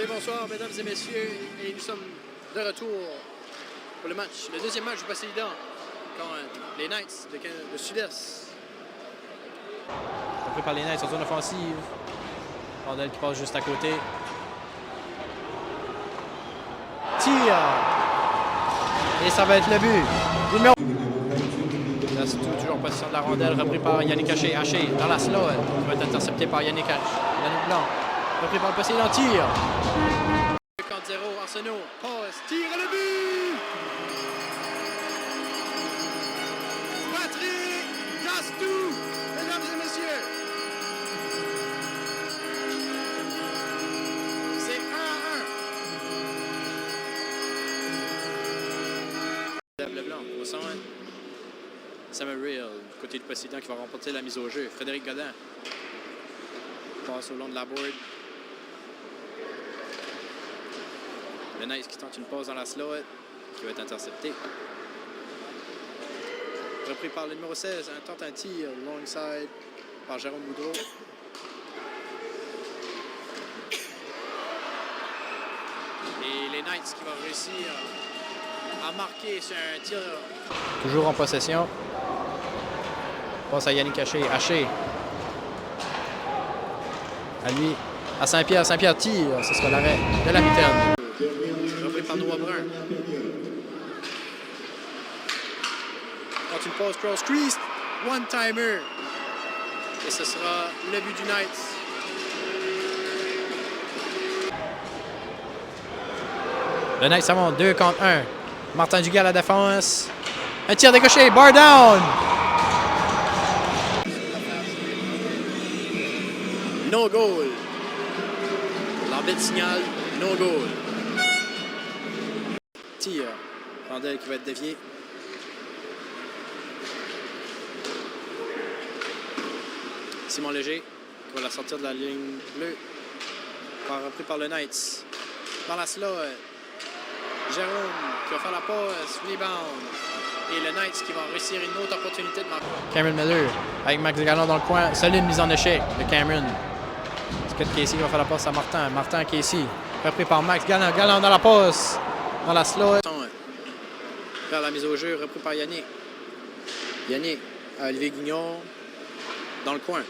Bien, bonsoir, mesdames et messieurs, et nous sommes de retour pour le match, le deuxième match du Poséidon contre les Knights de Sud-Est. Compris par les Knights en zone offensive. Rondelle qui passe juste à côté. Tire! Et ça va être le but. Numéro... Là, c'est toujours en position de la rondelle, repris par Yannick Haché. Haché dans la slot, qui va être intercepté par Yannick Blanc. Repris par le Poséidon, tire! 50-0, Arsenault, passe, tire et le but! Patrick Dastou, mesdames et messieurs! C'est 1-1. Leblanc, au centre. Samuel Real, côté du Poséidon, qui va remporter la mise au jeu. Frédéric Godin passe au long de la board. Le Knights qui tente une pause dans la slot, qui va être intercepté. Repris par le numéro 16, tente un tir long side par Jérôme Boudreau. Et les Knights qui vont réussir à marquer sur un tir. Toujours en possession. Passe à Yannick Haché. Haché. À lui. À Saint-Pierre. Saint-Pierre tire. Ce sera l'arrêt de la mitaine. Repris par Noah Brun. Quand une pause cross crease, one-timer. Et ce sera le but du Knights. Le Knights ça monte 2 contre 1. Martin Duguay à la défense. Un tir décoché. Bar down. No goal. L'arbitre signale no goal. Tir. Rondelle qui va être dévié. Simon Léger qui va la sortir de la ligne bleue. Repris par le Knights. Dans la slot, Jérôme qui va faire la passe, rebound. Et le Knights qui va réussir une autre opportunité de marquer. Cameron Miller avec Max Gallon dans le coin. Solide mise en échec de Cameron. Scott Casey va faire la passe à Martin. Martin Casey. Repris par Max Gallon. Gallon dans la passe. Dans la slot. Vers la mise au jeu, repris par Yannick. Yannick à Olivier Guignon. Dans le coin.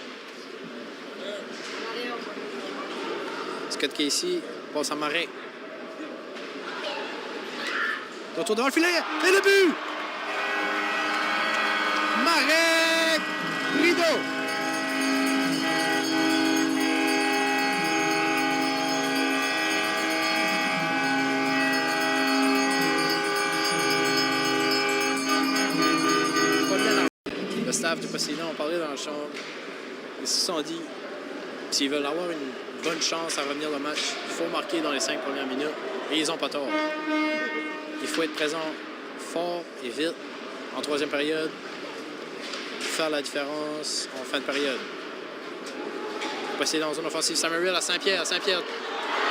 Scott Casey passe à Marais. Retour devant le filet. Et le but! Marek Rideau. Le staff du Poséidon a parlé dans la chambre. Ils se sont dit, s'ils veulent avoir une bonne chance à revenir dans le match, il faut marquer dans les 5 premières minutes. Et ils n'ont pas tort. Il faut être présent fort et vite en troisième période pour faire la différence en fin de période. Poséidon dans zone offensive, Samuel à Saint-Pierre. Saint-Pierre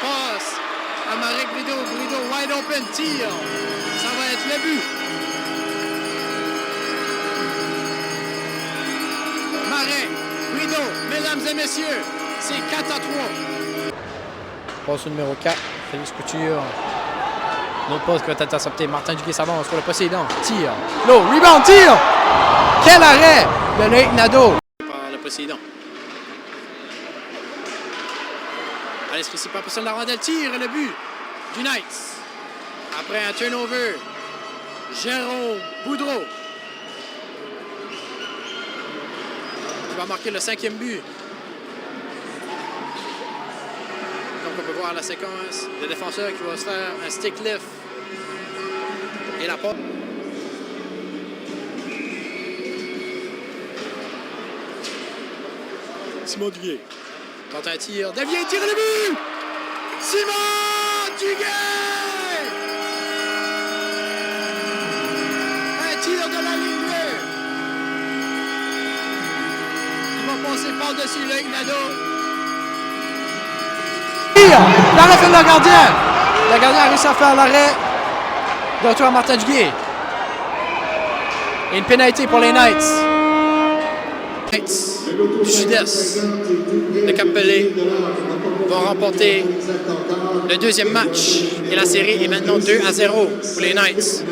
passe à Marek Brideau. Brideau wide open, tire. Ça va être le but. Marek Brideau, mesdames et messieurs, c'est 4-3. Passe au numéro 4, Félix Couture. L'autre passe qui va être intercepté. Martin Duguay s'avance pour le Poséidon. Tire. Low, rebound, tire! Quel arrêt de Loïc Nadeau! Par le Poséidon. Alex Ricci par personne de la rondelle, tire et le but du Knights. Après un turnover, Jérôme Boudreau qui va marquer le 5e but. Donc on peut voir la séquence, le défenseur qui va se faire un stick lift et la passe. Simon Duguay tente un tir, dévié, tire le but! Simon Duguay! Un tir de la ligne bleue. Il va passer par-dessus Loïc Nadeau. L'arrêt fait le gardien. Le gardien a réussi à faire l'arrêt. De retour à Martin Duguay. Et une pénalité pour les Knights. Knights du Sud-Est de Cap-Pelé va remporter le deuxième match et la série est maintenant 2-0 pour les Knights.